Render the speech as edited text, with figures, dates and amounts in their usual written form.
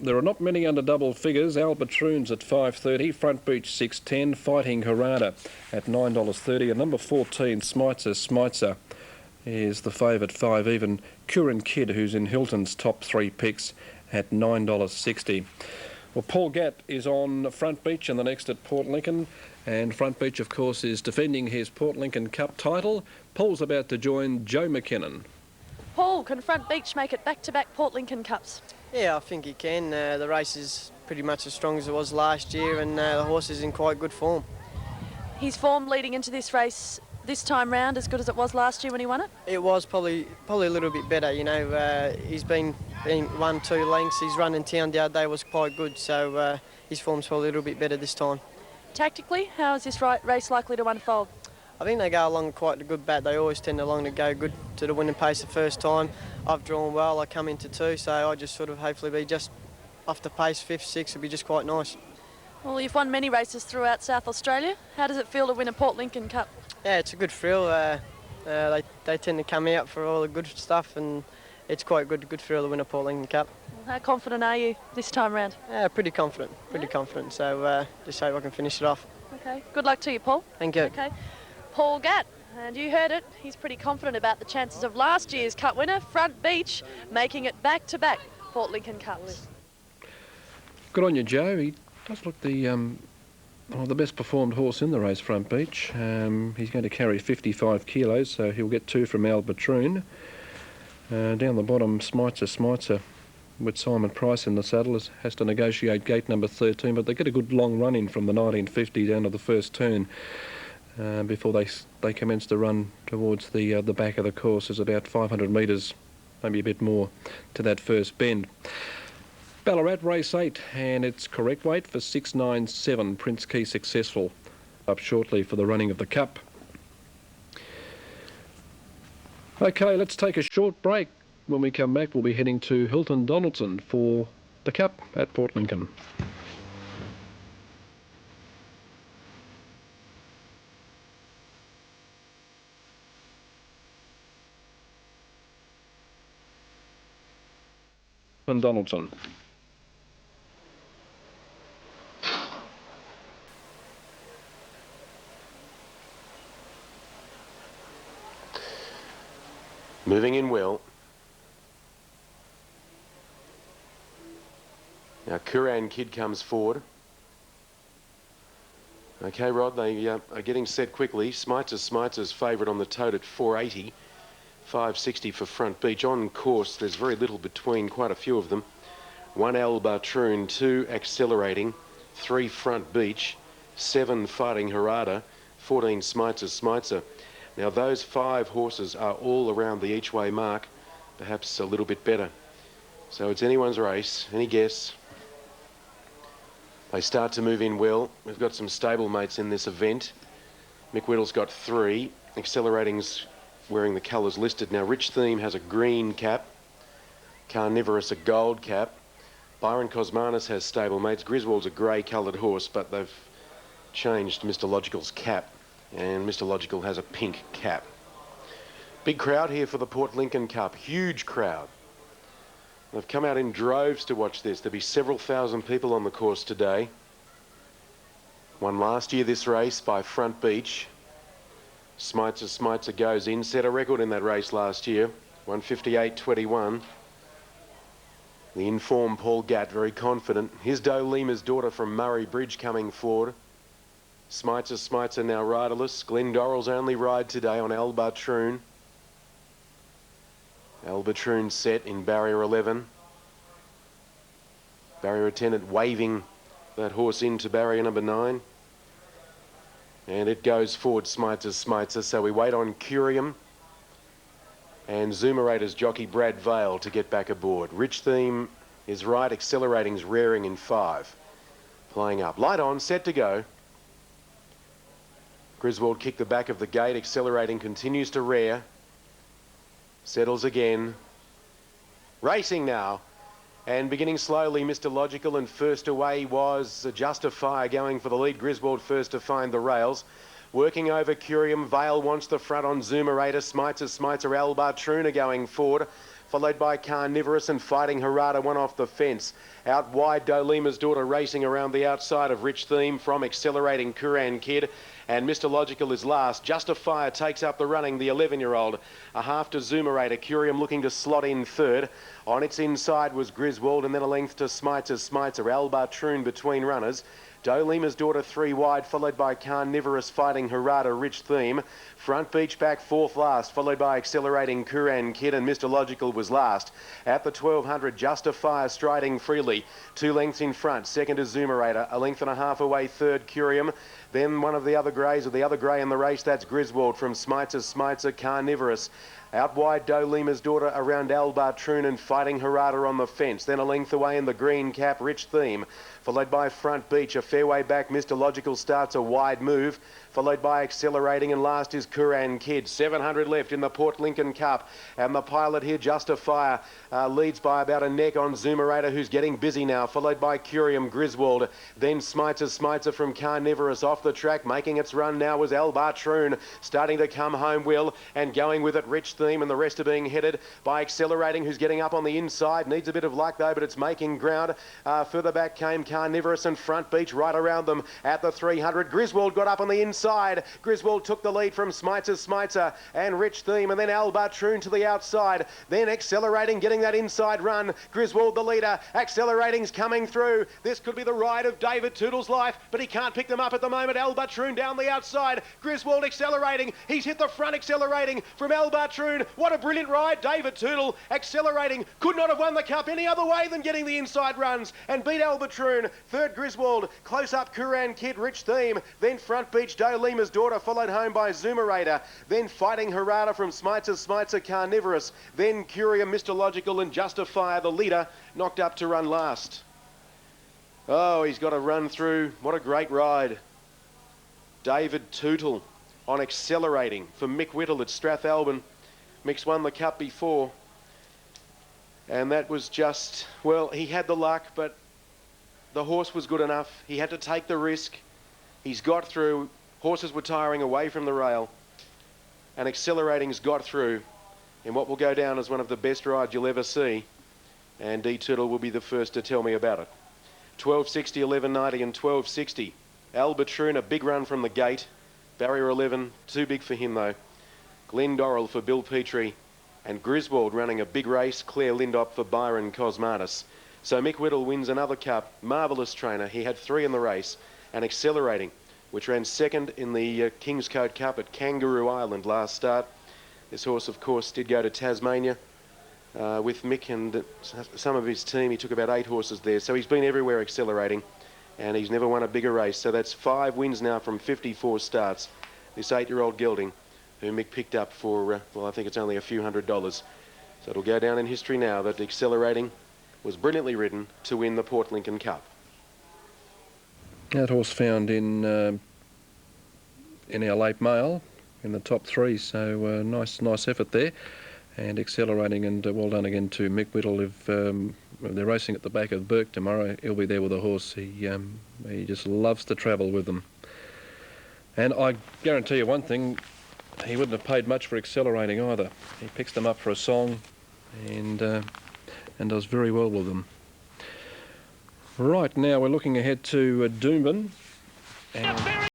There are not many under double figures. Albatroons at $5.30, Front Beach $6.10, Fighting Harada at $9.30, and number 14, Smitzer is the favourite 5 even. Curran Kid, who's in Hilton's top 3 picks, at $9.60. Well, Paul Gatt is on Front Beach and the next at Port Lincoln. And Front Beach, of course, is defending his Port Lincoln Cup title. Paul's about to join Joe McKinnon. Paul, can Front Beach make it back-to-back Port Lincoln Cups? Yeah, I think he can. The race is pretty much as strong as it was last year, and the horse is in quite good form. His form leading into this race this time round as good as it was last year when he won it? It was probably a little bit better, you know. He's been 1-2 lengths. His run in town the other day was quite good, so his form's probably a little bit better this time. Tactically, how is this race likely to unfold? I think they go along quite a good bat. They always tend to go good to the winning pace the first time. I've drawn well. I come into 2, so I just sort of hopefully be just off the pace 5th, 6th would be just quite nice. Well, you've won many races throughout South Australia. How does it feel to win a Port Lincoln Cup? Yeah, it's a good thrill. They tend to come out for all the good stuff, and it's quite good thrill to win a Port Lincoln Cup. Well, how confident are you this time round? Yeah, pretty confident, confident. So just hope I can finish it off. Okay, good luck to you, Paul. Thank you. Okay, Paul Gatt, and you heard it. He's pretty confident about the chances of last year's Cup winner, Front Beach, making it back-to-back Port Lincoln Cups. Good on you, Joe. He does look the best performed horse in the race, Front Beach. He's going to carry 55 kilos, so he'll get 2 from Albatroon. Down the bottom, Smitzer, with Simon Price in the saddle, has to negotiate gate number 13, but they get a good long run in from the 1950 down to the first turn before they commence to run towards the back of the course. There's about 500 metres, maybe a bit more, to that first bend. Ballarat race 8, and it's correct weight for 697. Prince Key successful up shortly for the running of the Cup. Okay, let's take a short break. When we come back, we'll be heading to Hilton Donaldson for the Cup at Port Lincoln. Hilton Donaldson. Moving in well. Now Curran Kid comes forward. Okay, Rod, they are getting set quickly. Smitzer's favourite on the tote at 480. 560 for Front Beach. On course, there's very little between quite a few of them. 1 Albatroon, 2 Accelerating, 3 Front Beach, 7 Fighting Harada, 14 Smitzer. Now those 5 horses are all around the each way mark, perhaps a little bit better. So it's anyone's race. Any guess? They start to move in well. We've got some stablemates in this event. Mick Whittle's got 3. Accelerating's wearing the colours listed. Now Rich Theme has a green cap. Carnivorous a gold cap. Byron Cosmanis has stablemates. Griswold's a grey coloured horse, but they've changed Mr. Logical's cap. And Mr. Logical has a pink cap. Big crowd here for the Port Lincoln Cup. Huge crowd. They've come out in droves to watch this. There'll be several thousand people on the course today. Won last year this race by Front Beach. Smitzer goes in. Set a record in that race last year. 158.21. The informed Paul Gatt, very confident. Here's Lima's daughter from Murray Bridge coming forward. Smitzer now riderless. Glenn Dorrell's only ride today on Albatroon. Albatroon set in barrier 11. Barrier attendant waving that horse into barrier number 9. And it goes forward, Smitzer. So we wait on Curium and Zoomerator's jockey Brad Vale to get back aboard. Rich Theme is right. Accelerating's rearing in 5. Playing up. Light on, set to go. Griswold kicked the back of the gate. Accelerating continues to rear. Settles again. Racing now. And beginning slowly, Mr. Logical, and first away was Justify going for the lead. Griswold first to find the rails. Working over Curium. Vale wants the front on Zoomerator. Smitzer, Albatroon are going forward. followed by Carnivorous and Fighting Harada, one off the fence. Out wide, Dolima's Daughter racing around the outside of Rich Theme from Accelerating Kuran Kid. And Mr. Logical is last. Justifier takes up the running, the 11-year-old. A half to Zoomerator. Curium looking to slot in third. On its inside was Griswold, and then a length to Smitzer. Albatroon between runners. Dolima's Daughter 3 wide, followed by Carnivorous, Fighting Harada, Rich Theme. Front Beach back fourth last, followed by Accelerating Kuran Kid, and Mr. Logical was last. At the 1200, Justifier striding freely. 2 lengths in front. Second is Zoomerator. A length and a half away third, Curium. Then one of the other greys, or the other grey in the race, that's Griswold from Smitzer, Carnivorous. Out wide, Dolima's Daughter around Albatroon and Fighting Harada on the fence. Then a length away in the green cap, Rich Theme. Followed by Front Beach. A fair way back, Mr. Logical starts a wide move. Followed by Accelerating, and last is Kuran Kid. 700 left in the Port Lincoln Cup. And the pilot here, Justifier, leads by about a neck on Zoomerator, who's getting busy now. Followed by Curium, Griswold. Then Smitzer from Carnivorous off the track. Making its run now was Albatroon. Starting to come home, Will, and going with it, Rich Theme, and the rest are being headed by Accelerating, who's getting up on the inside. Needs a bit of luck though, but it's making ground. Further back came Carnivorous and Front Beach right around them at the 300. Griswold got up on the inside. Griswold took the lead from Smitzer and Rich Theme, and then Albatroon to the outside. Then Accelerating, getting that inside run. Griswold the leader. Accelerating's coming through. This could be the ride of David Tootle's life, but he can't pick them up at the moment. Albatroon down the outside. Griswold Accelerating. He's hit the front. Accelerating from Albatroon. What a brilliant ride. David Tootle Accelerating. Could not have won the cup any other way than getting the inside runs and beat Albatroon. Third Griswold. Close up Kuran Kid, Rich Theme. Then Front Beach, Dolima's Daughter, followed home by Zoomerator. Then Fighting Harada from Smitzer, Carnivorous. Then Curium, Mr. Logical, and Justifier, the leader, knocked up to run last. Oh, he's got to run through. What a great ride. David Tootle on Accelerating for Mick Whittle at Strathalbyn. Mick's won the cup before. And that was just, well, he had the luck, but the horse was good enough. He had to take the risk. He's got through. Horses were tiring away from the rail. And Accelerating's got through in what will go down as one of the best rides you'll ever see. And D. Tootle will be the first to tell me about it. 1260, 1190 and 1260. Albatroon, a big run from the gate. Barrier 11, too big for him though. Glendorrel for Bill Petrie, and Griswold running a big race. Claire Lindop for Byron Cosmatis. So Mick Whittle wins another cup. Marvellous trainer. He had 3 in the race. And Accelerating, which ran second in the Kingscote Cup at Kangaroo Island last start. This horse, of course, did go to Tasmania with Mick and some of his team. He took about 8 horses there. So he's been everywhere, Accelerating, and he's never won a bigger race. So that's 5 wins now from 54 starts. This 8-year-old gelding, who Mick picked up for, well, I think it's only a few $100s. So it'll go down in history now that Accelerating was brilliantly ridden to win the Port Lincoln Cup. That horse found in our late mail in the top 3, so nice effort there. And Accelerating, and well done again to Mick Whittle. If they're racing at the back of Burke tomorrow, he'll be there with the horse. He just loves to travel with them. And I guarantee you one thing, he wouldn't have paid much for Accelerating either. He picks them up for a song and does very well with them. Right, now we're looking ahead to Doomben. And